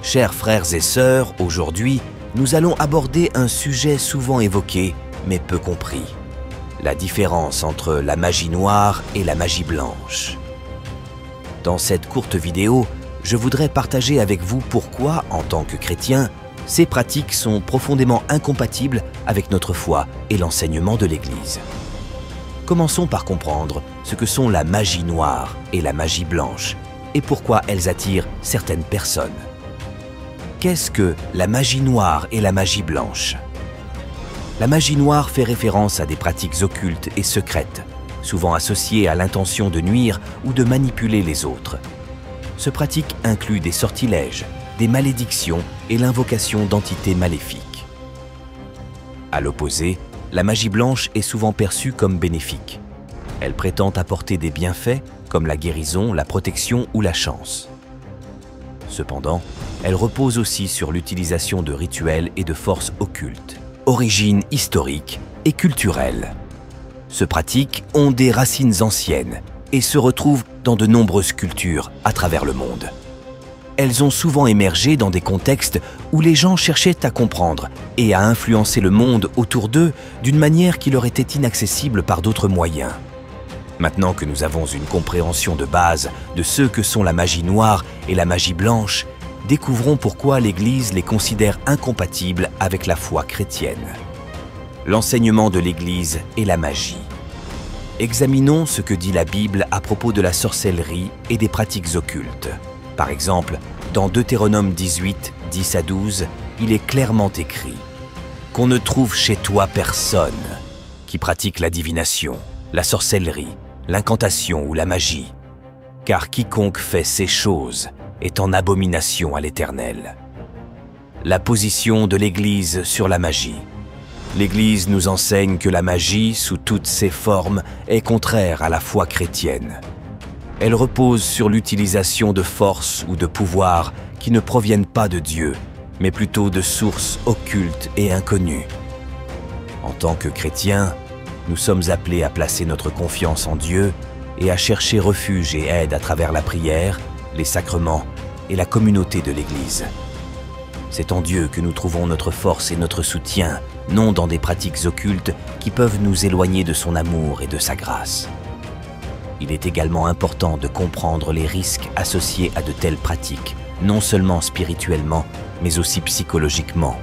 Chers frères et sœurs, aujourd'hui, nous allons aborder un sujet souvent évoqué, mais peu compris. La différence entre la magie noire et la magie blanche. Dans cette courte vidéo, je voudrais partager avec vous pourquoi, en tant que chrétiens, ces pratiques sont profondément incompatibles avec notre foi et l'enseignement de l'Église. Commençons par comprendre ce que sont la magie noire et la magie blanche et pourquoi elles attirent certaines personnes. Qu'est-ce que la magie noire et la magie blanche? La magie noire fait référence à des pratiques occultes et secrètes, souvent associées à l'intention de nuire ou de manipuler les autres. Ce pratique inclut des sortilèges, des malédictions et l'invocation d'entités maléfiques. À l'opposé, la magie blanche est souvent perçue comme bénéfique. Elle prétend apporter des bienfaits comme la guérison, la protection ou la chance. Cependant, elle repose aussi sur l'utilisation de rituels et de forces occultes, origine historique et culturelle. Ces pratiques ont des racines anciennes et se retrouvent dans de nombreuses cultures à travers le monde. Elles ont souvent émergé dans des contextes où les gens cherchaient à comprendre et à influencer le monde autour d'eux d'une manière qui leur était inaccessible par d'autres moyens. Maintenant que nous avons une compréhension de base de ce que sont la magie noire et la magie blanche, découvrons pourquoi l'Église les considère incompatibles avec la foi chrétienne. L'enseignement de l'Église et la magie. Examinons ce que dit la Bible à propos de la sorcellerie et des pratiques occultes. Par exemple, dans Deutéronome 18, 10 à 12, il est clairement écrit « Qu'on ne trouve chez toi personne qui pratique la divination, la sorcellerie, l'incantation ou la magie, car quiconque fait ces choses est en abomination à l'Éternel. » La position de l'Église sur la magie. L'Église nous enseigne que la magie, sous toutes ses formes, est contraire à la foi chrétienne. Elle repose sur l'utilisation de forces ou de pouvoirs qui ne proviennent pas de Dieu, mais plutôt de sources occultes et inconnues. En tant que chrétiens, nous sommes appelés à placer notre confiance en Dieu et à chercher refuge et aide à travers la prière, les sacrements et la communauté de l'Église. C'est en Dieu que nous trouvons notre force et notre soutien, non dans des pratiques occultes qui peuvent nous éloigner de son amour et de sa grâce. Il est également important de comprendre les risques associés à de telles pratiques, non seulement spirituellement, mais aussi psychologiquement,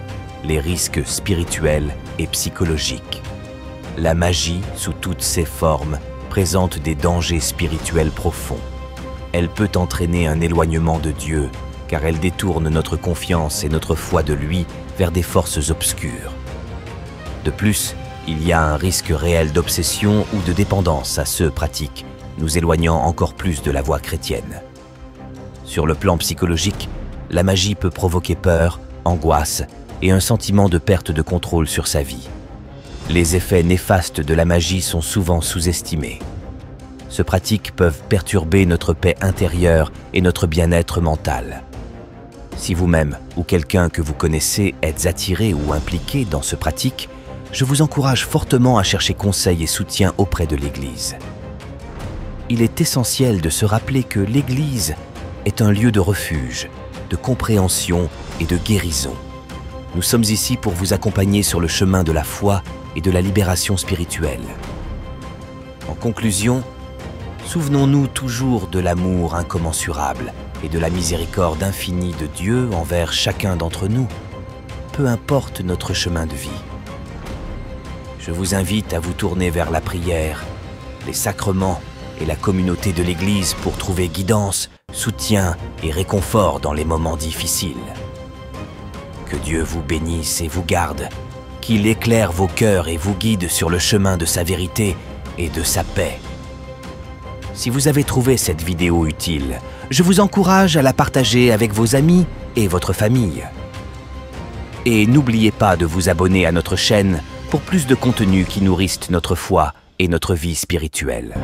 les risques spirituels et psychologiques. La magie, sous toutes ses formes, présente des dangers spirituels profonds. Elle peut entraîner un éloignement de Dieu, car elle détourne notre confiance et notre foi de lui vers des forces obscures. De plus, il y a un risque réel d'obsession ou de dépendance à ces pratiques, nous éloignant encore plus de la voie chrétienne. Sur le plan psychologique, la magie peut provoquer peur, angoisse et un sentiment de perte de contrôle sur sa vie. Les effets néfastes de la magie sont souvent sous-estimés. Ces pratiques peuvent perturber notre paix intérieure et notre bien-être mental. Si vous-même ou quelqu'un que vous connaissez êtes attiré ou impliqué dans ces pratiques, je vous encourage fortement à chercher conseil et soutien auprès de l'Église. Il est essentiel de se rappeler que l'Église est un lieu de refuge, de compréhension et de guérison. Nous sommes ici pour vous accompagner sur le chemin de la foi et de la libération spirituelle. En conclusion, souvenons-nous toujours de l'amour incommensurable et de la miséricorde infinie de Dieu envers chacun d'entre nous, peu importe notre chemin de vie. Je vous invite à vous tourner vers la prière, les sacrements et la communauté de l'Église pour trouver guidance, soutien et réconfort dans les moments difficiles. Que Dieu vous bénisse et vous garde, qu'il éclaire vos cœurs et vous guide sur le chemin de sa vérité et de sa paix. Si vous avez trouvé cette vidéo utile, je vous encourage à la partager avec vos amis et votre famille. Et n'oubliez pas de vous abonner à notre chaîne pour plus de contenus qui nourrissent notre foi et notre vie spirituelle.